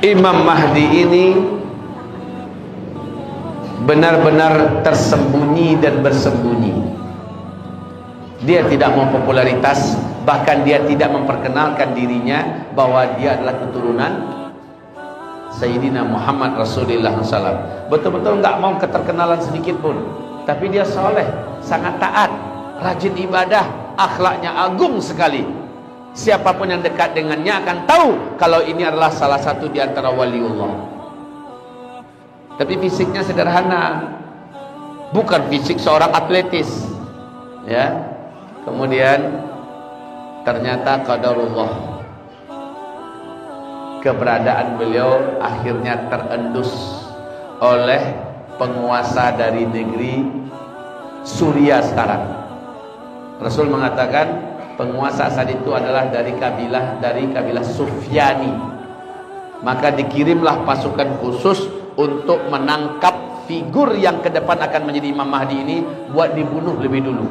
Imam Mahdi ini benar-benar tersembunyi dan bersembunyi. Dia tidak mau popularitas, bahkan dia tidak memperkenalkan dirinya bahwa dia adalah keturunan Sayyidina Muhammad Rasulullah SAW. Betul-betul nggak mau keterkenalan sedikit pun. Tapi dia soleh, sangat taat, rajin ibadah, akhlaknya agung sekali. Siapapun yang dekat dengannya akan tahu kalau ini adalah salah satu di antara waliullah. Tapi fisiknya sederhana, bukan fisik seorang atletis, ya. Kemudian ternyata qadarullah, keberadaan beliau akhirnya terendus oleh penguasa dari negeri Suriah sekarang. Rasul mengatakan penguasa saat itu adalah dari kabilah Sufyani. Maka dikirimlah pasukan khusus untuk menangkap figur yang ke depan akan menjadi Imam Mahdi ini, buat dibunuh lebih dulu.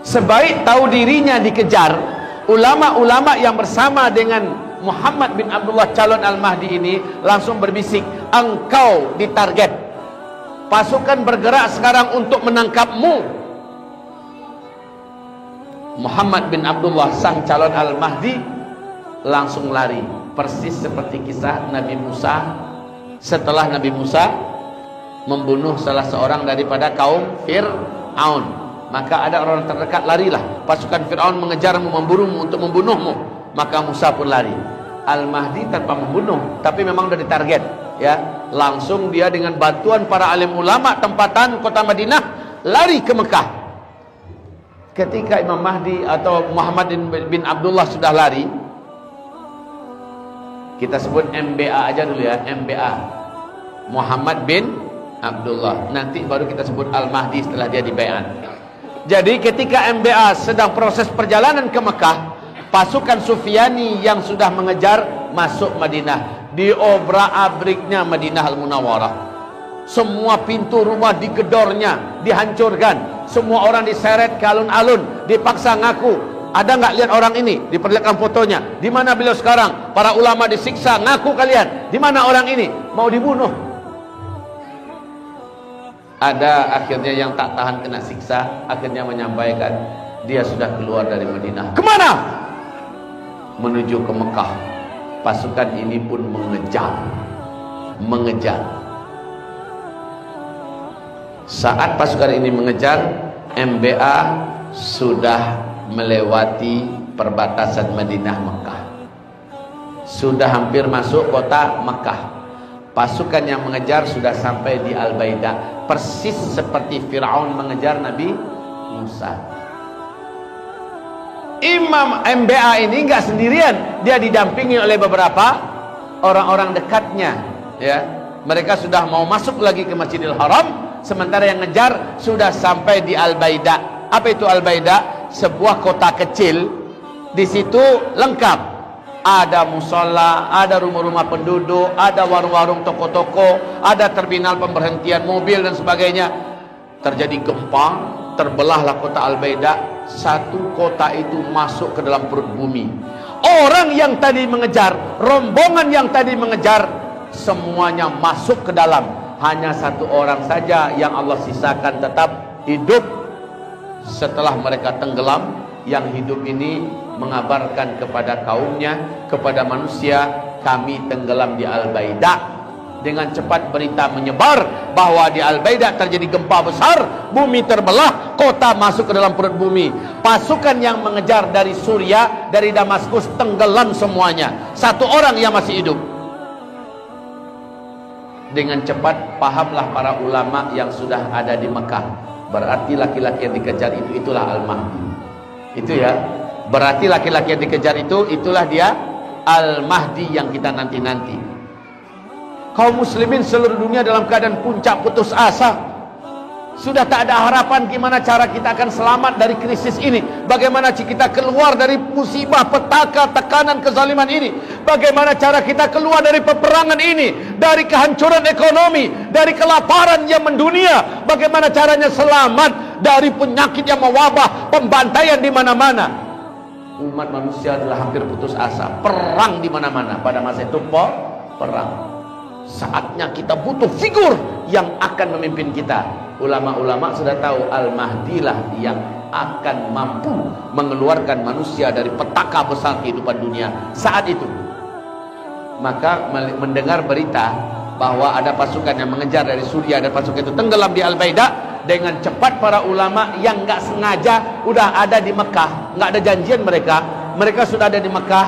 Sebaik tahu dirinya dikejar, ulama-ulama yang bersama dengan Muhammad bin Abdullah calon Al-Mahdi ini langsung berbisik, engkau ditarget, pasukan bergerak sekarang untuk menangkapmu. Muhammad bin Abdullah sang calon Al-Mahdi langsung lari, persis seperti kisah Nabi Musa setelah Nabi Musa membunuh salah seorang daripada kaum Fir'aun. Maka ada orang terdekat, larilah, pasukan Fir'aun mengejarmu, memburumu untuk membunuhmu. Maka Musa pun lari. Al-Mahdi tanpa membunuh, tapi memang sudah ditarget, ya. Langsung dia dengan bantuan para alim ulama tempatan kota Madinah lari ke Mekah. Ketika Imam Mahdi atau Muhammad bin Abdullah sudah lari, kita sebut MBA aja dulu ya, MBA, Muhammad bin Abdullah. Nanti baru kita sebut Al-Mahdi setelah dia dibaiat. Jadi ketika MBA sedang proses perjalanan ke Mekah, pasukan Sufyani yang sudah mengejar masuk Madinah. Diobrak-abriknya Madinah Al-Munawwarah. Semua pintu rumah digedornya, dihancurkan. Semua orang diseret ke alun-alun, dipaksa ngaku. Ada nggak lihat orang ini? Diperlihatkan fotonya. Di mana beliau sekarang? Para ulama disiksa, ngaku kalian. Di mana orang ini? Mau dibunuh. Ada akhirnya yang tak tahan kena siksa, akhirnya menyampaikan dia sudah keluar dari Madinah. Kemana? Menuju ke Mekah. Pasukan ini pun mengejar. Saat pasukan ini mengejar, MBA sudah melewati perbatasan Madinah Mekah, sudah hampir masuk kota Mekah. Pasukan yang mengejar sudah sampai di Al-Baidah, persis seperti Fir'aun mengejar Nabi Musa. Imam MBA ini enggak sendirian, dia didampingi oleh beberapa orang-orang dekatnya, ya. Mereka sudah mau masuk lagi ke Masjidil Haram, sementara yang ngejar sudah sampai di Al-Baidah. Apa itu Al-Baidah? Sebuah kota kecil. Di situ lengkap, ada musola, ada rumah-rumah penduduk, ada warung-warung, toko-toko, ada terminal pemberhentian mobil dan sebagainya. Terjadi gempa, terbelahlah kota Al-Baidah. Satu kota itu masuk ke dalam perut bumi. Orang yang tadi mengejar, rombongan yang tadi mengejar, semuanya masuk ke dalam. Hanya satu orang saja yang Allah sisakan tetap hidup. Setelah mereka tenggelam, yang hidup ini mengabarkan kepada kaumnya, kepada manusia, kami tenggelam di Al-Baidah. Dengan cepat berita menyebar bahwa di Al-Baidah terjadi gempa besar, bumi terbelah, kota masuk ke dalam perut bumi. Pasukan yang mengejar dari Suriah, dari Damaskus, tenggelam semuanya. Satu orang yang masih hidup. Dengan cepat pahamlah para ulama yang sudah ada di Mekah, berarti laki-laki yang dikejar itu, itulah Al-Mahdi. Itu ya, berarti laki-laki yang dikejar itu, itulah dia Al-Mahdi yang kita nanti-nanti. Kaum muslimin seluruh dunia dalam keadaan puncak putus asa. Sudah tak ada harapan gimana cara kita akan selamat dari krisis ini. Bagaimana kita keluar dari musibah, petaka, tekanan, kezaliman ini. Bagaimana cara kita keluar dari peperangan ini, dari kehancuran ekonomi, dari kelaparan yang mendunia. Bagaimana caranya selamat dari penyakit yang mewabah, pembantaian di mana-mana. umat manusia adalah hampir putus asa. Perang di mana-mana pada masa itu, perang. Saatnya kita butuh figur yang akan memimpin kita. Ulama-ulama sudah tahu Al-Mahdi lah yang akan mampu mengeluarkan manusia dari petaka besar kehidupan dunia saat itu. Maka mendengar berita bahwa ada pasukan yang mengejar dari Suriah dan pasukan itu tenggelam di Al-Baida, dengan cepat para ulama yang nggak sengaja udah ada di Mekah, nggak ada janjian mereka sudah ada di Mekah,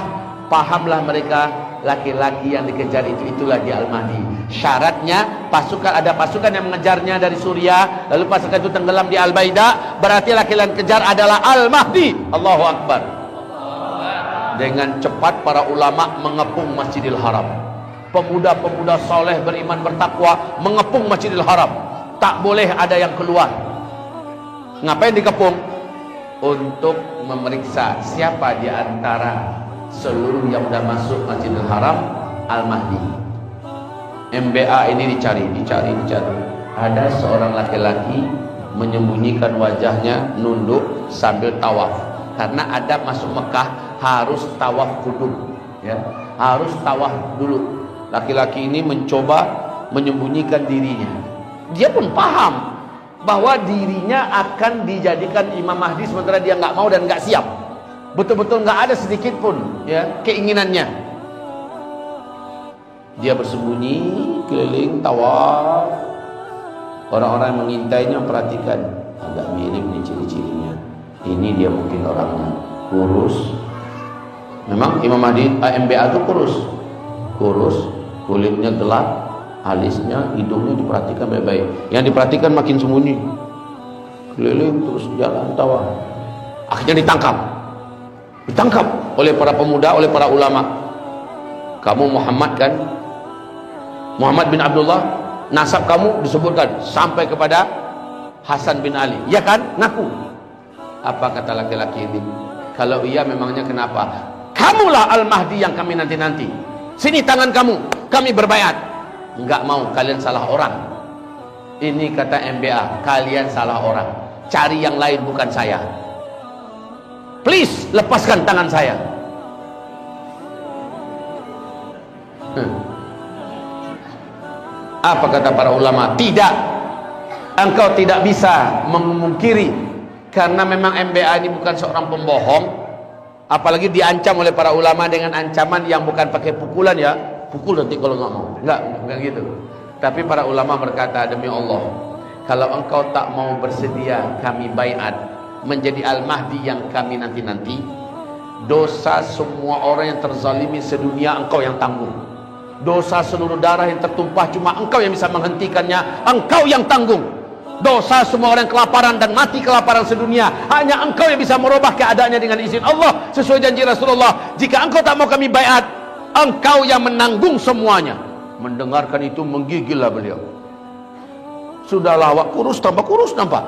pahamlah mereka laki-laki yang dikejar itulah di Al-Mahdi. Syaratnya ada pasukan yang mengejarnya dari Suriah, lalu pasukan itu tenggelam di Al-Baida, berarti laki-laki yang kejar adalah Al-Mahdi. Allahu Akbar. Dengan cepat para ulama mengepung Masjidil Haram. Pemuda-pemuda soleh beriman bertakwa mengepung Masjidil Haram. Tak boleh ada yang keluar. Ngapain dikepung? Untuk memeriksa siapa di antara seluruh yang sudah masuk Masjidil Haram Al-Mahdi. MBA ini dicari. Ada seorang laki-laki menyembunyikan wajahnya, nunduk sambil tawaf. Karena adab masuk Mekah harus tawaf kudum, ya, harus tawaf dulu. Laki-laki ini mencoba menyembunyikan dirinya. Dia pun paham bahwa dirinya akan dijadikan Imam Mahdi, sementara dia nggak mau dan nggak siap. Betul-betul nggak ada sedikit pun, ya, keinginannya. Dia bersembunyi keliling tawaf. Orang-orang yang mengintainya perhatikan, agak mirip nih ciri-cirinya. Ini dia mungkin orangnya, kurus. Memang Imam Mahdi MBA itu kurus, kulitnya gelap, alisnya, hidungnya diperhatikan baik-baik. Yang diperhatikan makin sembunyi, keliling terus jalan tawaf. Akhirnya ditangkap oleh para pemuda, oleh para ulama. Kamu Muhammad kan? Muhammad bin Abdullah, nasab kamu disebutkan sampai kepada Hasan bin Ali, ya kan? Ngaku. Apa kata laki-laki ini? Kalau iya, memangnya kenapa? Kamulah Al-Mahdi yang kami nanti-nanti. Sini tangan kamu, kami berbaiat. Enggak mau, kalian salah orang. Ini kata MBA, kalian salah orang. Cari yang lain, bukan saya. Please, lepaskan tangan saya. Apa kata para ulama? Tidak, engkau tidak bisa memungkiri. Karena memang MBA ini bukan seorang pembohong. Apalagi diancam oleh para ulama dengan ancaman yang bukan pakai pukulan, ya. Pukul nanti kalau nggak mau. Enggak gitu. Tapi para ulama berkata, demi Allah, kalau engkau tak mau bersedia kami baiat menjadi Al-Mahdi yang kami nanti-nanti, dosa semua orang yang terzalimi sedunia engkau yang tanggung. Dosa seluruh darah yang tertumpah cuma engkau yang bisa menghentikannya, engkau yang tanggung. Dosa semua orang kelaparan dan mati kelaparan sedunia, hanya engkau yang bisa merubah keadaannya dengan izin Allah sesuai janji Rasulullah. Jika engkau tak mau kami baiat, engkau yang menanggung semuanya. Mendengarkan itu menggigillah beliau. Sudahlah, awak kurus tambah kurus nampak.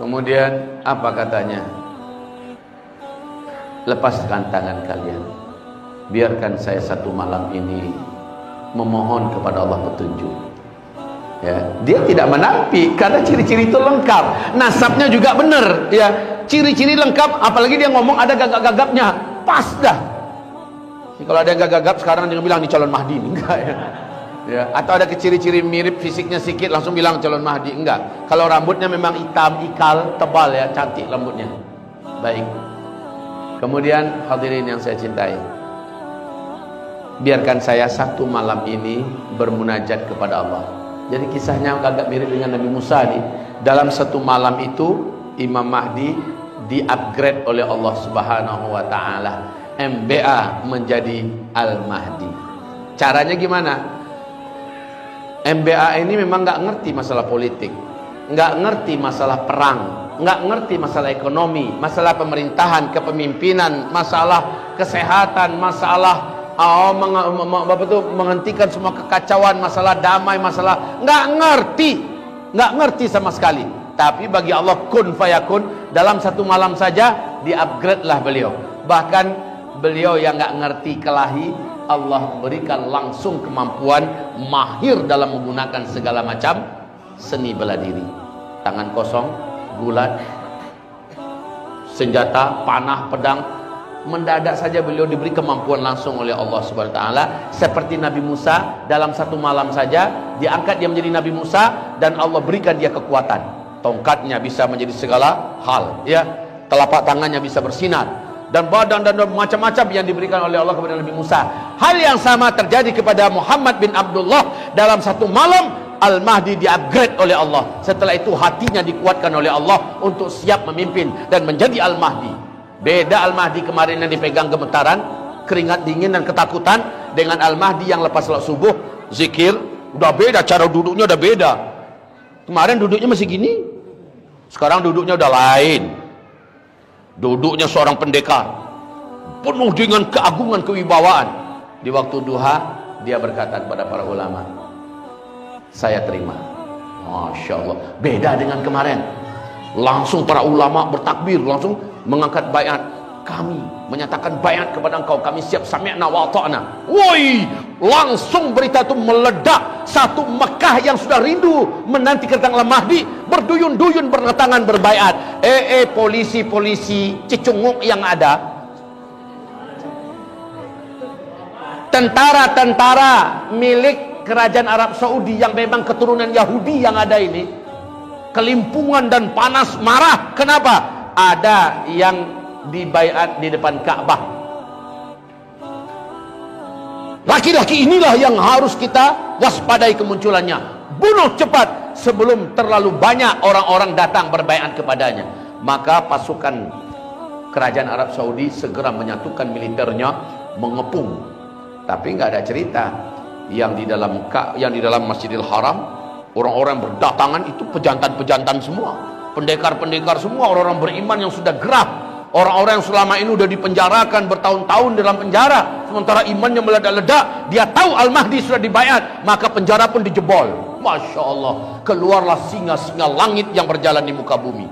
Kemudian apa katanya? Lepaskan tangan kalian, biarkan saya satu malam ini memohon kepada Allah petunjuk. Ya, dia tidak menampik karena ciri-ciri itu lengkap, nasabnya juga benar, ya, ciri-ciri lengkap. Apalagi dia ngomong ada gagap-gagapnya, pas dah. Kalau ada yang gagap sekarang dia bilang ini calon Mahdi, enggak ya. Ya, atau ada ciri-ciri mirip fisiknya sedikit langsung bilang calon Mahdi, enggak. Kalau rambutnya memang hitam, ikal, tebal, ya, cantik rambutnya. Baik. Kemudian hadirin yang saya cintai, biarkan saya satu malam ini bermunajat kepada Allah. Jadi kisahnya agak mirip dengan Nabi Musa nih. Dalam satu malam itu Imam Mahdi di-upgrade oleh Allah Subhanahu wa taala. MBA menjadi Al-Mahdi. Caranya gimana? MBA ini memang nggak ngerti masalah politik, nggak ngerti masalah perang, nggak ngerti masalah ekonomi, masalah pemerintahan, kepemimpinan, masalah kesehatan, masalah menghentikan semua kekacauan, masalah damai, masalah nggak ngerti sama sekali. Tapi bagi Allah kun fayakun, dalam satu malam saja di-upgrade lah beliau. Bahkan beliau yang nggak ngerti kelahi, Allah berikan langsung kemampuan mahir dalam menggunakan segala macam seni bela diri. Tangan kosong, gulat, senjata, panah, pedang. Mendadak saja beliau diberi kemampuan langsung oleh Allah Subhanahu wa taala, seperti Nabi Musa. Dalam satu malam saja diangkat dia menjadi Nabi Musa, dan Allah berikan dia kekuatan. Tongkatnya bisa menjadi segala hal, ya. Telapak tangannya bisa bersinar, dan badan dan macam-macam yang diberikan oleh Allah kepada Nabi Musa. Hal yang sama terjadi kepada Muhammad bin Abdullah. Dalam satu malam Al-Mahdi di-upgrade oleh Allah. Setelah itu hatinya dikuatkan oleh Allah untuk siap memimpin dan menjadi Al-Mahdi. Beda Al-Mahdi kemarin yang dipegang gemetaran, keringat dingin dan ketakutan, dengan Al-Mahdi yang lepas salat subuh, zikir, udah beda, cara duduknya udah beda. Kemarin duduknya masih gini, sekarang duduknya udah lain. Duduknya seorang pendekar, penuh dengan keagungan, kewibawaan. Di waktu duha, dia berkata kepada para ulama, saya terima. Masya Allah, beda dengan kemarin. Langsung para ulama bertakbir, langsung mengangkat baiat. Kami menyatakan baiat kepada engkau, kami siap, sami'na wa ata'na. Woi, langsung berita itu meledak. Satu Mekah yang sudah rindu menanti kedatangan Al-Mahdi berduyun-duyun berdatangan berbaiat. Polisi-polisi cicunguk yang ada, tentara-tentara milik kerajaan Arab Saudi yang memang keturunan Yahudi yang ada ini, kelimpungan dan panas marah. Kenapa? Ada yang dibaiat di depan Ka'bah. Laki-laki inilah yang harus kita waspadai kemunculannya. Bunuh cepat sebelum terlalu banyak orang-orang datang berbaiat kepadanya. Maka pasukan kerajaan Arab Saudi segera menyatukan militernya, mengepung. Tapi nggak ada cerita yang di dalam Masjidil Haram orang-orang berdatangan itu pejantan-pejantan semua, pendekar-pendekar semua, orang-orang beriman yang sudah gerah, orang-orang yang selama ini sudah dipenjarakan bertahun-tahun dalam penjara, sementara imannya meledak-ledak. Dia tahu Al-Mahdi sudah dibaiat, maka penjara pun dijebol. Masya Allah, keluarlah singa-singa langit yang berjalan di muka bumi.